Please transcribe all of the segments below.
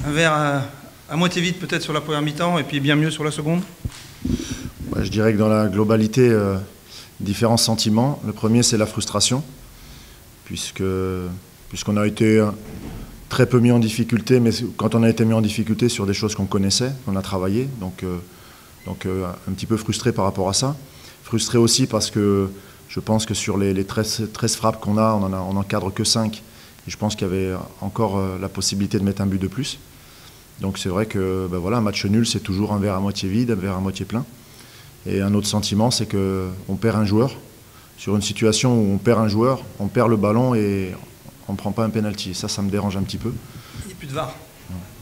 Un verre à moitié vide peut-être sur la première mi-temps et puis bien mieux sur la seconde? Ouais, je dirais que dans la globalité, différents sentiments. Le premier, c'est la frustration, puisqu'on a été très peu mis en difficulté, mais quand on a été mis en difficulté sur des choses qu'on connaissait, qu'on a travaillé, donc un petit peu frustré par rapport à ça. Frustré aussi parce que je pense que sur les 13 frappes qu'on a, on n'encadre que 5. Et je pense qu'il y avait encore la possibilité de mettre un but de plus. Donc c'est vrai que voilà, un match nul, c'est toujours un verre à moitié vide, un verre à moitié plein. Et un autre sentiment, c'est qu'on perd un joueur. Sur une situation où on perd un joueur, on perd le ballon et on ne prend pas un pénalty. Ça me dérange un petit peu. Il n'y a plus de VAR.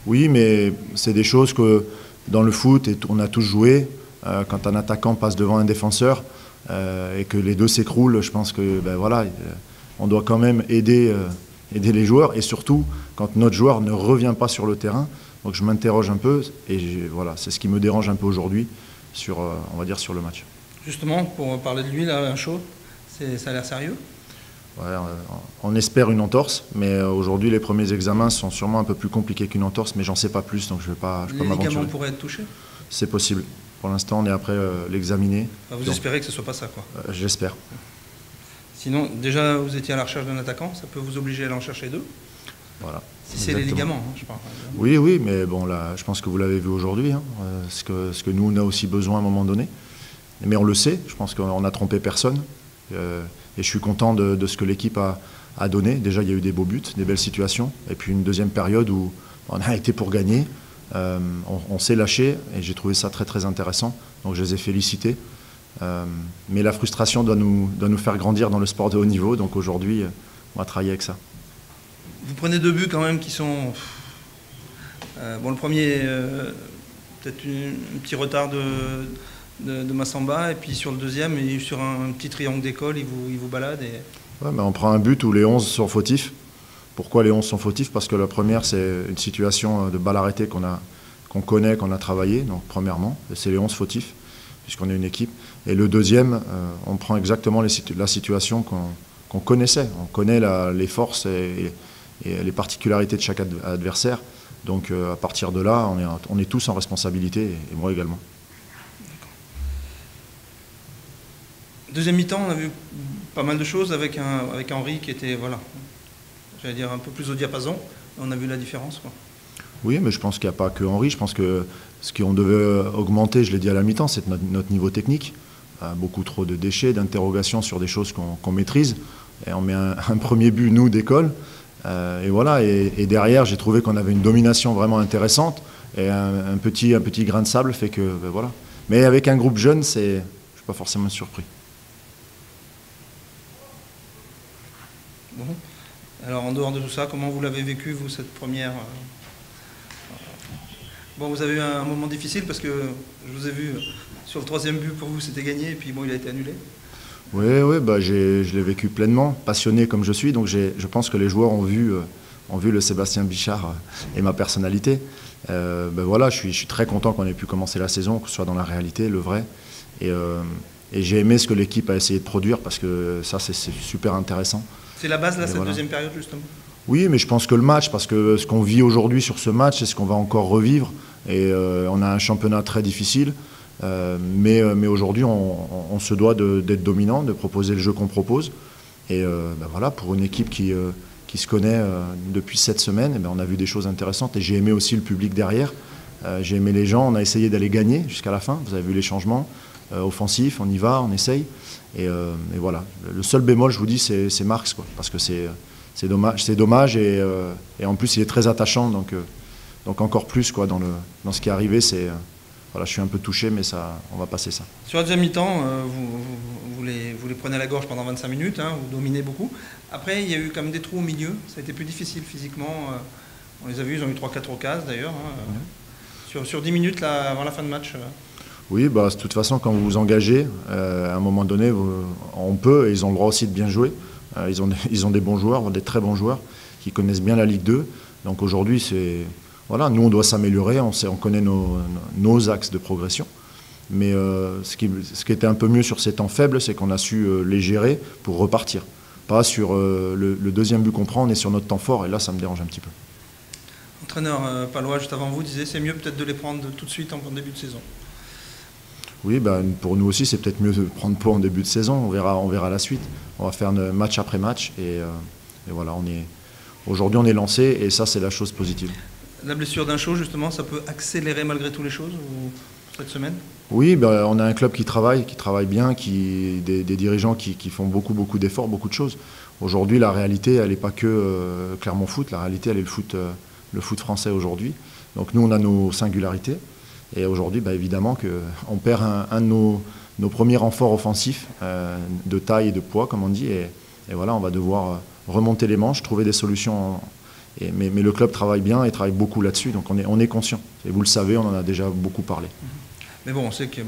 Oui, mais c'est des choses que dans le foot, et on a tous joué, quand un attaquant passe devant un défenseur et que les deux s'écroulent, je pense que voilà, on doit quand même aider les joueurs, et surtout quand notre joueur ne revient pas sur le terrain. Donc je m'interroge un peu, et voilà, c'est ce qui me dérange un peu aujourd'hui, on va dire sur le match. Justement, pour parler de lui, là, un chaud, ça a l'air sérieux? Ouais, on espère une entorse, mais aujourd'hui les premiers examens sont sûrement un peu plus compliqués qu'une entorse, mais j'en sais pas plus, donc je ne vais pas m'aventurer. Les ligaments pourraient être touchés? C'est possible. Pour l'instant, on est après l'examiner. Vous espérez que ce ne soit pas ça, quoi? J'espère. Sinon, déjà, vous étiez à la recherche d'un attaquant, ça peut vous obliger à aller en chercher deux? Voilà. Si c'est les ligaments, je parle. Oui, mais bon, là, je pense que vous l'avez vu aujourd'hui, ce que nous, on a aussi besoin à un moment donné. Mais on le sait, je pense qu'on n'a trompé personne. Et je suis content de ce que l'équipe a donné. Déjà, il y a eu des beaux buts, des belles situations. Et puis une deuxième période où on a été pour gagner. On s'est lâché et j'ai trouvé ça très très intéressant. Donc je les ai félicités. Mais la frustration doit nous faire grandir dans le sport de haut niveau. Donc aujourd'hui, on va travailler avec ça. Vous prenez deux buts quand même qui sont... bon, le premier, peut-être un petit retard de Massamba, et puis sur le deuxième, il est sur un petit triangle d'école, il vous balade. Ouais, mais on prend un but où les 11 sont fautifs. Pourquoi les 11 sont fautifs? Parce que la première, c'est une situation de balle arrêtée qu'on connaît, qu'on a travaillé, donc premièrement, c'est les 11 fautifs, puisqu'on est une équipe. Et le deuxième, on prend exactement la situation qu'on connaissait. On connaît les forces et les particularités de chaque adversaire. Donc à partir de là, on est tous en responsabilité, et moi également. Deuxième mi-temps, on a vu pas mal de choses avec Henry qui était, voilà, j'allais dire un peu plus au diapason. On a vu la différence, quoi. Oui, mais je pense qu'il n'y a pas que Henry. Je pense que ce qu'on devait augmenter, je l'ai dit à la mi-temps, c'est notre niveau technique. Beaucoup trop de déchets, d'interrogations sur des choses qu'on maîtrise. Et on met un premier but, nous, d'école. Et voilà. Et derrière, j'ai trouvé qu'on avait une domination vraiment intéressante. Et un petit grain de sable fait que, voilà. Mais avec un groupe jeune, je ne suis pas forcément surpris. Bon. Alors en dehors de tout ça, comment vous l'avez vécu, vous, cette première... Bon, vous avez eu un moment difficile parce que je vous ai vu sur le troisième but, pour vous c'était gagné, et puis bon, il a été annulé. Oui, je l'ai vécu pleinement, passionné comme je suis, donc je pense que les joueurs ont vu le Sébastien Bichard et ma personnalité. Voilà, je suis très content qu'on ait pu commencer la saison, que ce soit dans la réalité, le vrai. Et j'ai aimé ce que l'équipe a essayé de produire, parce que ça, c'est super intéressant. C'est la base, là, cette deuxième période, justement? Oui, mais je pense que le match, parce que ce qu'on vit aujourd'hui sur ce match, c'est ce qu'on va encore revivre. Et on a un championnat très difficile. Mais aujourd'hui, on se doit d'être dominant, de proposer le jeu qu'on propose. Et voilà, pour une équipe qui se connaît depuis 7 semaines, on a vu des choses intéressantes. Et j'ai aimé aussi le public derrière. J'ai aimé les gens. On a essayé d'aller gagner jusqu'à la fin. Vous avez vu les changements offensifs. On y va, on essaye. Et voilà. Le seul bémol, je vous dis, c'est Marx, quoi, parce que c'est dommage. Et en plus, il est très attachant. Donc encore plus, quoi, dans ce qui est arrivé, voilà, je suis un peu touché, mais on va passer ça. Sur la deuxième mi-temps, vous les prenez à la gorge pendant 25 minutes, vous dominez beaucoup. Après, il y a eu comme des trous au milieu, ça a été plus difficile physiquement. On les a vus, ils ont eu 3-4 occasions d'ailleurs. Sur 10 minutes là, avant la fin de match. Oui, de toute façon, quand vous vous engagez, à un moment donné, on peut, et ils ont le droit aussi de bien jouer. Ils ont des bons joueurs, des très bons joueurs, qui connaissent bien la Ligue 2. Donc aujourd'hui, voilà, nous, on doit s'améliorer, on connaît nos axes de progression. Mais ce qui était un peu mieux sur ces temps faibles, c'est qu'on a su les gérer pour repartir. Pas sur le deuxième but qu'on prend, on est sur notre temps fort, et là, ça me dérange un petit peu. L'entraîneur palois, juste avant vous, disait c'est mieux peut-être de les prendre tout de suite en début de saison. Oui, pour nous aussi, c'est peut-être mieux de prendre Pau en début de saison. On verra la suite. On va faire match après match. Et voilà, aujourd'hui, on est lancé et ça, c'est la chose positive. La blessure d'Inchot, justement, ça peut accélérer malgré tout les choses cette semaine? Oui, on a un club qui travaille bien, des dirigeants qui font beaucoup d'efforts, beaucoup de choses. Aujourd'hui, la réalité, elle n'est pas que Clermont Foot. La réalité, elle est le foot français aujourd'hui. Donc nous, on a nos singularités. Et aujourd'hui, évidemment qu'on perd un de nos premiers renforts offensifs de taille et de poids, comme on dit. Et voilà, on va devoir remonter les manches, trouver des solutions. Mais le club travaille bien et travaille beaucoup là-dessus. Donc on est conscient. Et vous le savez, on en a déjà beaucoup parlé. Mais bon, on sait que,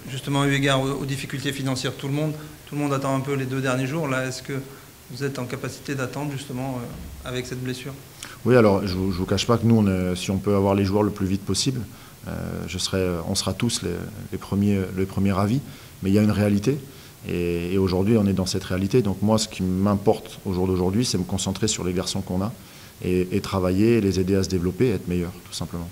justement, eu égard aux difficultés financières, tout le monde attend un peu les 2 derniers jours. Là, est-ce que vous êtes en capacité d'attendre, justement, avec cette blessure? Oui, alors je ne vous cache pas que nous, si on peut avoir les joueurs le plus vite possible, on sera tous les premiers ravis, mais il y a une réalité et aujourd'hui on est dans cette réalité. Donc moi, ce qui m'importe au jour d'aujourd'hui, c'est me concentrer sur les garçons qu'on a et travailler, les aider à se développer et être meilleurs, tout simplement.